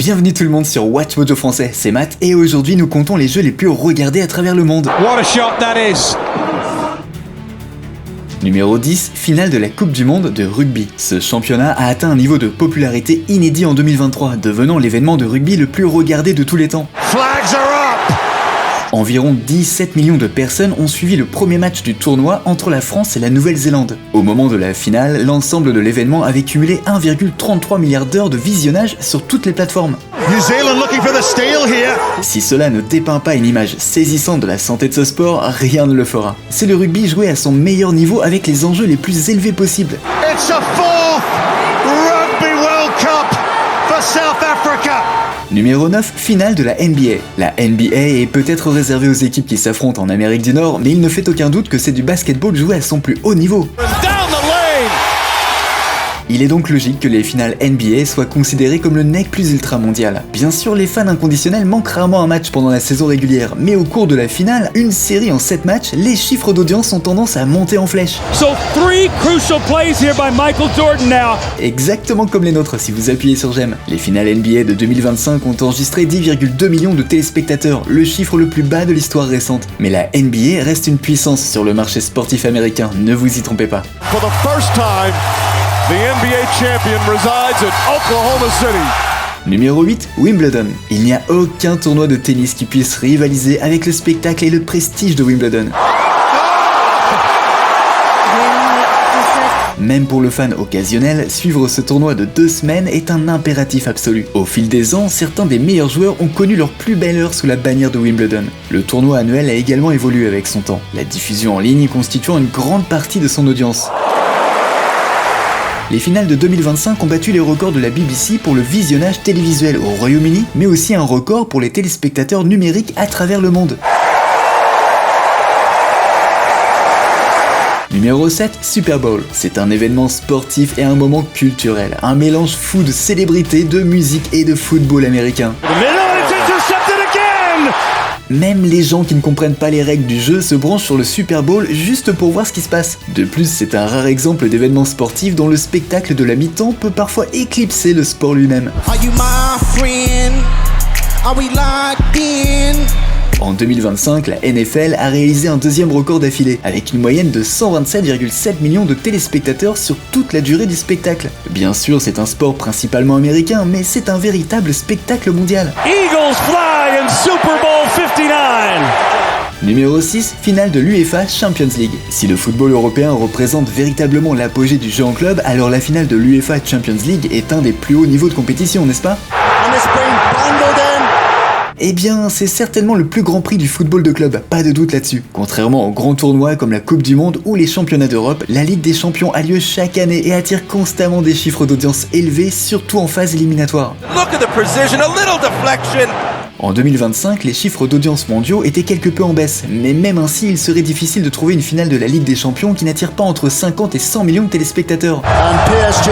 Bienvenue tout le monde sur Watch Mojo Français, c'est Matt et aujourd'hui nous comptons les jeux les plus regardés à travers le monde. What a shot that is! Numéro 10, finale de la Coupe du Monde de rugby. Ce championnat a atteint un niveau de popularité inédit en 2023, devenant l'événement de rugby le plus regardé de tous les temps. Flags are up! Environ 17 millions de personnes ont suivi le premier match du tournoi entre la France et la Nouvelle-Zélande. Au moment de la finale, l'ensemble de l'événement avait cumulé 1,33 milliard d'heures de visionnage sur toutes les plateformes. New Zealand looking for the steal here. Si cela ne dépeint pas une image saisissante de la santé de ce sport, rien ne le fera. C'est le rugby joué à son meilleur niveau avec les enjeux les plus élevés possibles. It's a fourth Rugby World Cup for South Africa. Numéro 9, finale de la NBA. La NBA est peut-être réservée aux équipes qui s'affrontent en Amérique du Nord, mais il ne fait aucun doute que c'est du basketball joué à son plus haut niveau. Il est donc logique que les finales NBA soient considérées comme le nec plus ultra mondial. Bien sûr, les fans inconditionnels manquent rarement un match pendant la saison régulière, mais au cours de la finale, une série en 7 matchs, les chiffres d'audience ont tendance à monter en flèche. So 3 crucial plays here by Michael Jordan now. Exactement comme les nôtres si vous appuyez sur j'aime. Les finales NBA de 2025 ont enregistré 10,2 millions de téléspectateurs, le chiffre le plus bas de l'histoire récente. Mais la NBA reste une puissance sur le marché sportif américain, ne vous y trompez pas. For the first time, the NBA champion resides in Oklahoma City. Numéro 8, Wimbledon. Il n'y a aucun tournoi de tennis qui puisse rivaliser avec le spectacle et le prestige de Wimbledon. Même pour le fan occasionnel, suivre ce tournoi de 2 semaines est un impératif absolu. Au fil des ans, certains des meilleurs joueurs ont connu leur plus belle heure sous la bannière de Wimbledon. Le tournoi annuel a également évolué avec son temps, la diffusion en ligne constituant une grande partie de son audience. Les finales de 2025 ont battu les records de la BBC pour le visionnage télévisuel au Royaume-Uni, mais aussi un record pour les téléspectateurs numériques à travers le monde. Numéro 7, Super Bowl. C'est un événement sportif et un moment culturel, un mélange fou de célébrités, de musique et de football américain. Même les gens qui ne comprennent pas les règles du jeu se branchent sur le Super Bowl juste pour voir ce qui se passe. De plus, c'est un rare exemple d'événement sportif dont le spectacle de la mi-temps peut parfois éclipser le sport lui-même. En 2025, la NFL a réalisé un deuxième record d'affilée, avec une moyenne de 127,7 millions de téléspectateurs sur toute la durée du spectacle. Bien sûr, c'est un sport principalement américain, mais c'est un véritable spectacle mondial. Eagles fly in Super Bowl 59. Numéro 6, finale de l'UEFA Champions League. Si le football européen représente véritablement l'apogée du jeu en club, alors la finale de l'UEFA Champions League est un des plus hauts niveaux de compétition, n'est-ce pas ? Eh bien, c'est certainement le plus grand prix du football de club, pas de doute là-dessus. Contrairement aux grands tournois comme la Coupe du Monde ou les championnats d'Europe, la Ligue des Champions a lieu chaque année et attire constamment des chiffres d'audience élevés, surtout en phase éliminatoire. En 2025, les chiffres d'audience mondiaux étaient quelque peu en baisse, mais même ainsi, il serait difficile de trouver une finale de la Ligue des Champions qui n'attire pas entre 50 et 100 millions de téléspectateurs. And PSG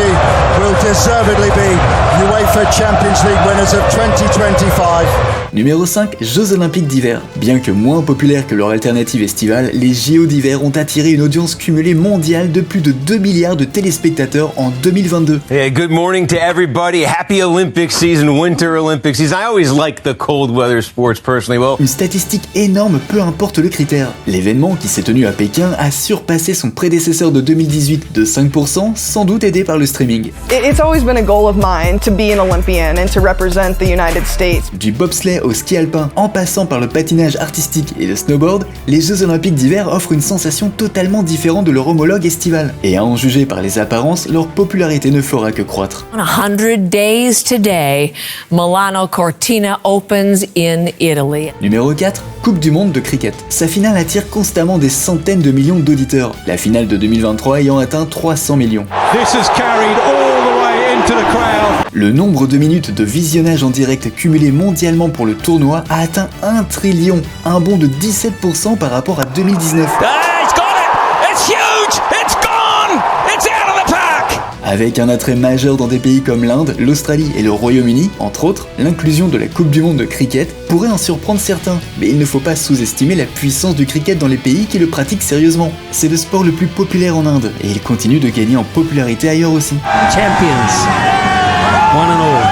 will deservedly be UEFA Champions League winners of 2025. Numéro 5, Jeux Olympiques d'hiver. Bien que moins populaires que leur alternative estivale, les JO d'hiver ont attiré une audience cumulée mondiale de plus de 2 milliards de téléspectateurs en 2022. Hey, good morning to everybody. Happy Olympic season, Winter Olympic season. I always like the cold weather sports personally. Well, une statistique énorme, peu importe le critère. L'événement, qui s'est tenu à Pékin, a surpassé son prédécesseur de 2018 de 5%, sans doute aidé par le streaming. It's always been a goal of mine to be an Olympian and to represent the United States. Du bobsleigh au ski alpin, en passant par le patinage artistique et le snowboard, les Jeux Olympiques d'hiver offrent une sensation totalement différente de leur homologue estival. Et à en juger par les apparences, leur popularité ne fera que croître. 100 days today, Milano Cortina opens in Italy. Numéro 4, Coupe du Monde de cricket. Sa finale attire constamment des centaines de millions d'auditeurs, la finale de 2023 ayant atteint 300 millions. This has carried all the way into the crowd. Le nombre de minutes de visionnage en direct cumulé mondialement pour le tournoi a atteint 1 trillion, un bond de 17% par rapport à 2019. It's got it! It's huge! It's gone! It's out of the park! Avec un attrait majeur dans des pays comme l'Inde, l'Australie et le Royaume-Uni, entre autres, l'inclusion de la Coupe du Monde de cricket pourrait en surprendre certains. Mais il ne faut pas sous-estimer la puissance du cricket dans les pays qui le pratiquent sérieusement. C'est le sport le plus populaire en Inde, et il continue de gagner en popularité ailleurs aussi. Champions, one and all.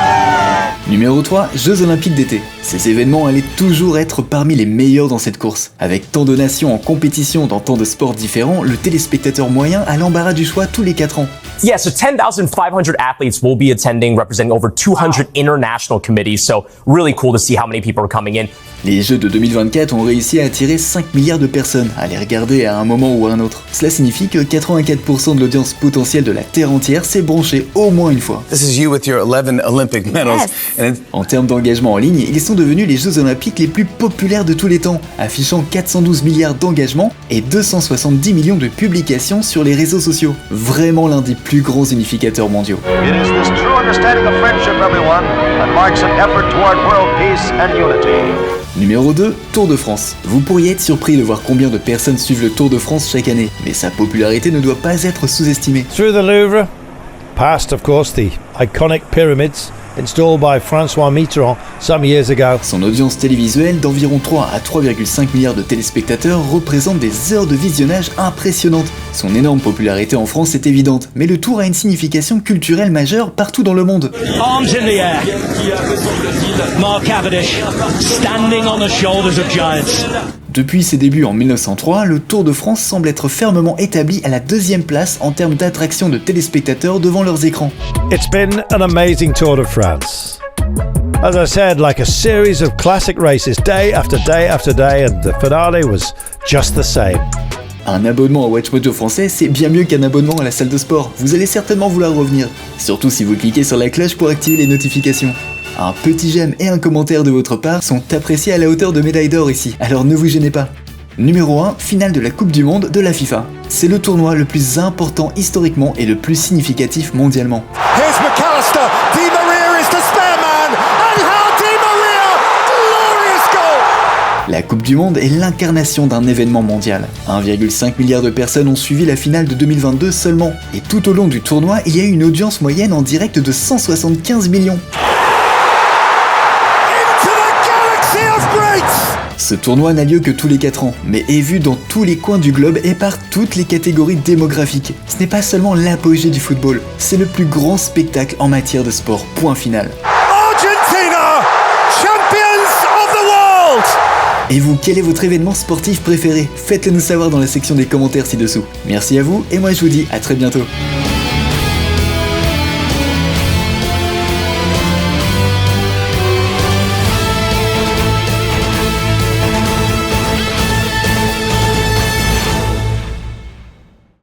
Numéro 3, Jeux Olympiques d'été. Ces événements allaient toujours être parmi les meilleurs dans cette course. Avec tant de nations en compétition dans tant de sports différents, le téléspectateur moyen a l'embarras du choix tous les 4 ans. Yeah, so 10,500 athletes will be attending, representing over 200 international committees. So really cool to see how many people are coming in. Les Jeux de 2024 ont réussi à attirer 5 milliards de personnes à les regarder à un moment ou à un autre. Cela signifie que 84% de l'audience potentielle de la Terre entière s'est branchée au moins une fois. This is you with your 11 Olympic medals. Yes. En termes d'engagement en ligne, ils sont devenus les Jeux Olympiques les plus populaires de tous les temps, affichant 412 milliards d'engagements et 270 millions de publications sur les réseaux sociaux. Vraiment l'un des plus grands unificateurs mondiaux. It is this true understanding of friendship, everyone, that marks an effort toward world peace and unity. Numéro 2, Tour de France. Vous pourriez être surpris de voir combien de personnes suivent le Tour de France chaque année, mais sa popularité ne doit pas être sous-estimée. Through the Louvre, past of course the iconic pyramids installed by François Mitterrand some years ago. Son audience télévisuelle d'environ 3 à 3,5 milliards de téléspectateurs représente des heures de visionnage impressionnantes. Son énorme popularité en France est évidente, mais le Tour a une signification culturelle majeure partout dans le monde. Arms in the air. Mark Cavendish, standing on the shoulders of giants. Depuis ses débuts en 1903, le Tour de France semble être fermement établi à la 2e place en termes d'attraction de téléspectateurs devant leurs écrans. It's been an amazing Tour de France. As I said, like a series of classic races day after day after day, and the finale was just the same. Un abonnement à WatchMojo français, c'est bien mieux qu'un abonnement à la salle de sport. Vous allez certainement vouloir revenir. Surtout si vous cliquez sur la cloche pour activer les notifications. Un petit j'aime et un commentaire de votre part sont appréciés à la hauteur de médailles d'or ici, alors ne vous gênez pas. Numéro 1, finale de la Coupe du Monde de la FIFA. C'est le tournoi le plus important historiquement et le plus significatif mondialement. Here's McAllister. Di Maria is the spare man. Angel Di Maria. Glorious goal. La Coupe du Monde est l'incarnation d'un événement mondial. 1,5 milliard de personnes ont suivi la finale de 2022 seulement. Et tout au long du tournoi, il y a eu une audience moyenne en direct de 175 millions. Ce tournoi n'a lieu que tous les 4 ans, mais est vu dans tous les coins du globe et par toutes les catégories démographiques. Ce n'est pas seulement l'apogée du football, c'est le plus grand spectacle en matière de sport, point final. Argentina, champions of the world. Et vous, quel est votre événement sportif préféré? Faites-le nous savoir dans la section des commentaires ci-dessous. Merci à vous, et moi je vous dis à très bientôt.